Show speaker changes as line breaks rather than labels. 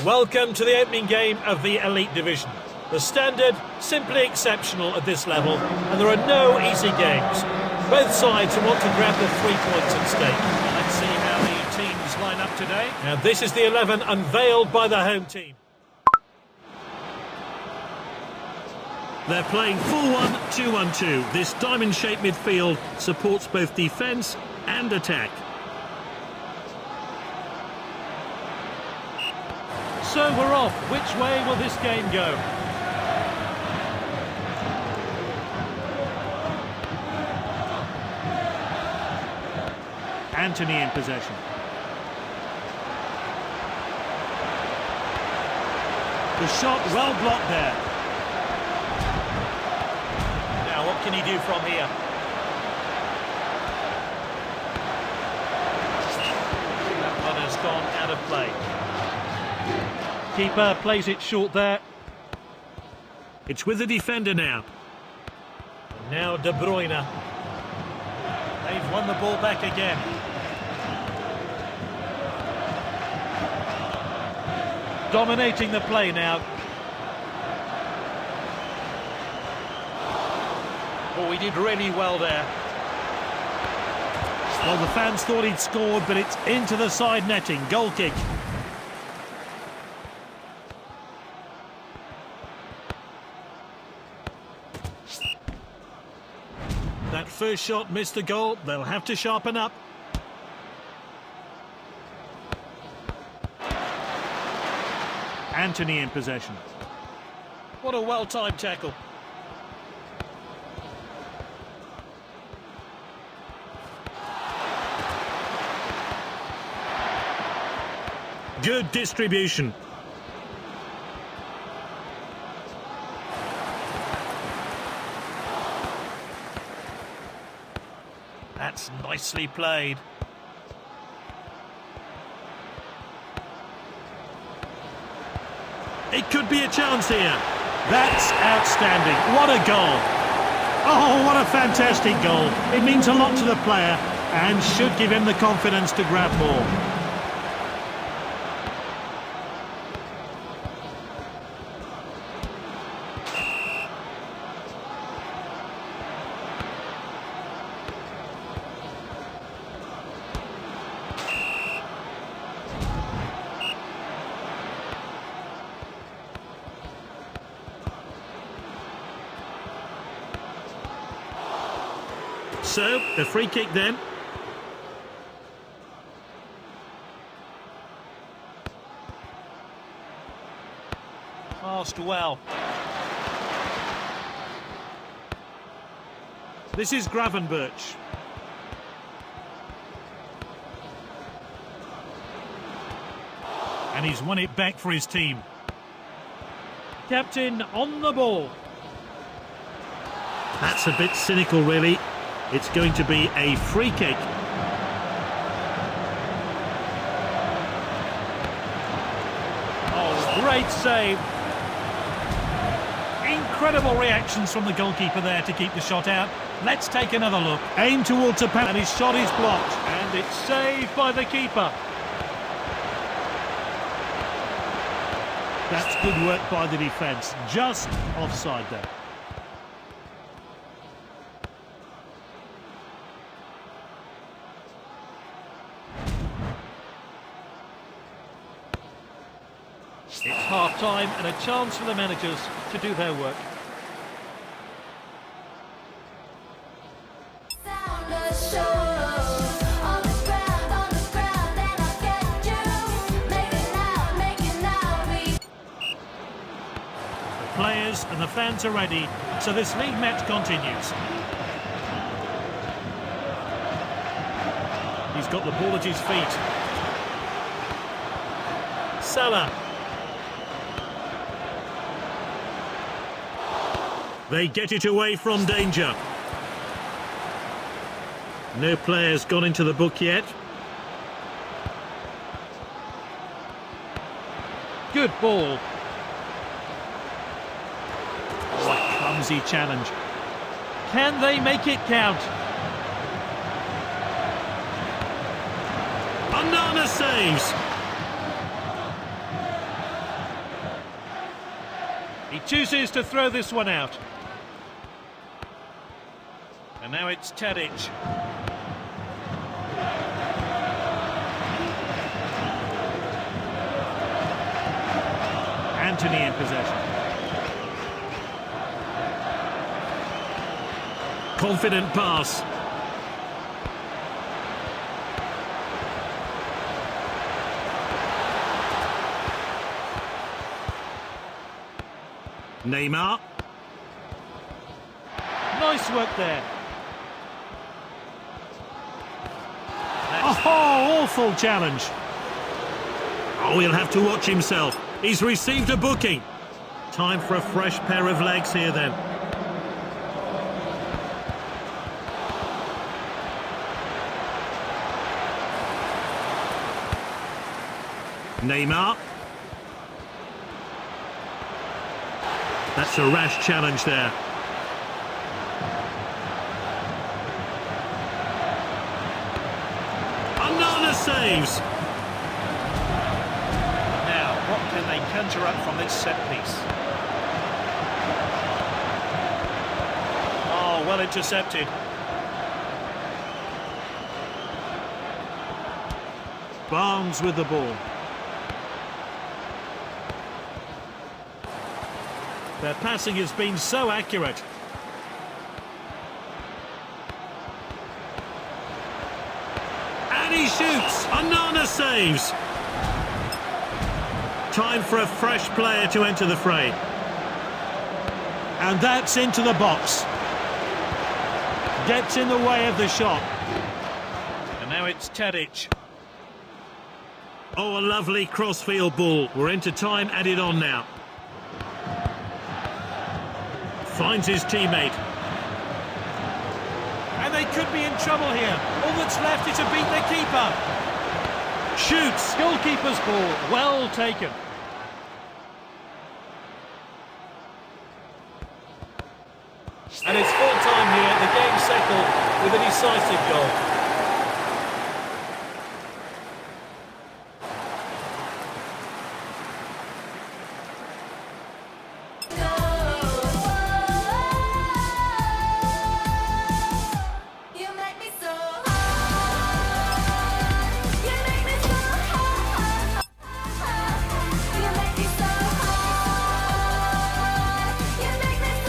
Welcome to the opening game of the Elite Division. The standard, simply exceptional at this level, and there are no easy games. Both sides want to grab the 3 points at stake.
Let's see how the teams line up today.
Now this is the 11 unveiled by the home team.
They're playing 4-1, 2-1-2. This diamond-shaped midfield supports both defence and attack.
So we're off. Which way will this game go?
Anthony in possession. The shot well blocked there.
Now what can he do from here? That one has gone out of play. Keeper plays it short there.
It's with the defender now.
And now De Bruyne. They've won the ball back again. Dominating the play now. Oh, he did really well there.
Well, the fans thought he'd scored, but it's into the side netting. Goal kick. That first shot missed the goal. They'll have to sharpen up. Anthony in possession.
What a well-timed tackle.
Good distribution.
That's nicely played.
It could be a chance here. That's outstanding. What a goal. Oh, what a fantastic goal. It means a lot to the player and should give him the confidence to grab more. So, the free kick then.
Passed well.
This is Gravenberch. And he's won it back for his team.
Captain on the ball.
That's a bit cynical, really. It's going to be a free kick.
Oh, great save. Incredible reactions from the goalkeeper there to keep the shot out. Let's take another look.
Aim towards a penalty.
And his shot is blocked. And it's saved by the keeper.
That's good work by the defence. Just offside there.
It's half-time and a chance for the managers to do their work.
The players and the fans are ready, so this league match continues. He's got the ball at his feet. Salah. They get it away from danger. No players gone into the book yet.
Good ball.
What a clumsy challenge.
Can they make it count?
Onana saves.
Chooses to throw this one out. And now it's Tadic.
Anthony in possession. Confident pass. Neymar.
Nice work there.
Oh, awful challenge. Oh, he'll have to watch himself. He's received a booking. Time for a fresh pair of legs here then. Neymar. That's a rash challenge there. Another saves.
Now, what can they conjure up from this set piece? Oh, well intercepted.
Barnes with the ball.
Their passing has been so accurate.
And he shoots. Another saves. Time for a fresh player to enter the fray. And that's into the box. Gets in the way of the shot.
And now it's Tadic.
Oh, a lovely crossfield ball. We're into time added on now. Finds his teammate.
And they could be in trouble here. All that's left is to beat the keeper.
Shoots.
Goalkeeper's ball. Well taken. And it's full time here. The game's settled with a decisive goal.